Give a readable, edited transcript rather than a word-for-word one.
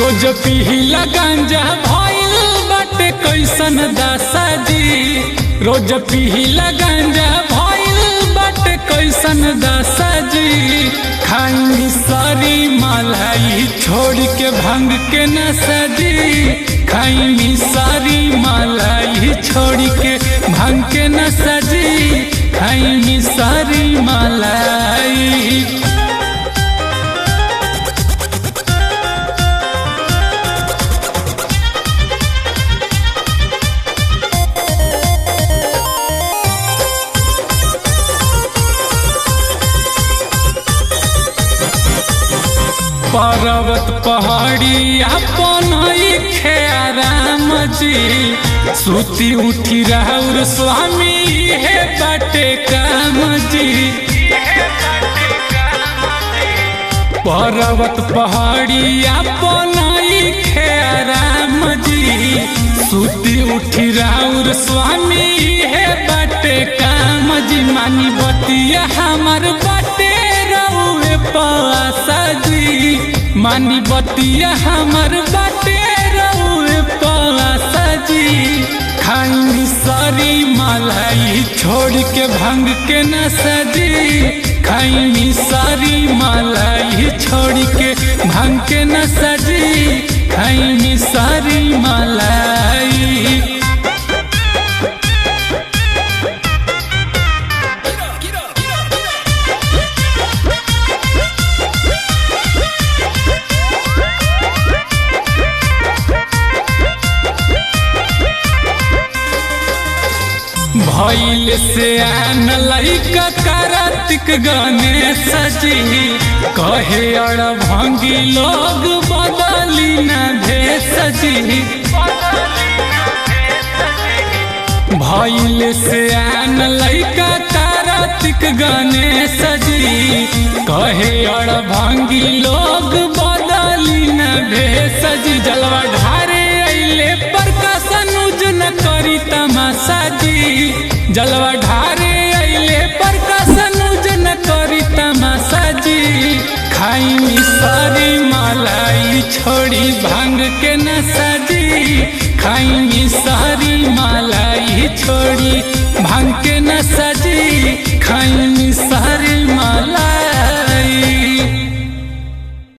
रोज पीला गांजा भइल बाटे कैसन दासा जी। रोज पीला गांजा भइल बाटे कैसन दासा जी। खाई सारी मलाई छोड़ के भांग के नशा जी। खाई सारी मलाई छोड़ के भांग के नशा जी। खाई सारी मलाई। पर्वत पहाड़ी अपन आराम जी। सुती उठी राउर स्वामी है बाटे काम जी। पर्वत पहाड़ी अपन आराम जी। सुती उठी राउर स्वामी है बाटे काम जी। मानी बतिया हमार बाटे रउए पासा जी। मानी बतिया हमार बाटे रउए पासा जी। खाई सारी मलाई छोड़ के भांग के नशा जी। खाई सारी मलाई छोड़ के भांग के नशा जी। खाई सारी मलाई। भइल से आन लइका कार्तिक गणेश जी। कहे अड़ भंगी लोग बदली न भेष जी। भइल से आन लइका कार्तिक गणेश जी। कहे अड़ भंगी लोग बदली न भेष जी। जलवा ढारे अइले प्रकाशन उजन करी तमाशा जी। जलवा ढारे अइले प्रकाशन उजन करी तमाशा जी। खाई सारी मलाई छोड़ी भांग के नशा जी। खाई सारी मलाई छोड़ी भांग के नशा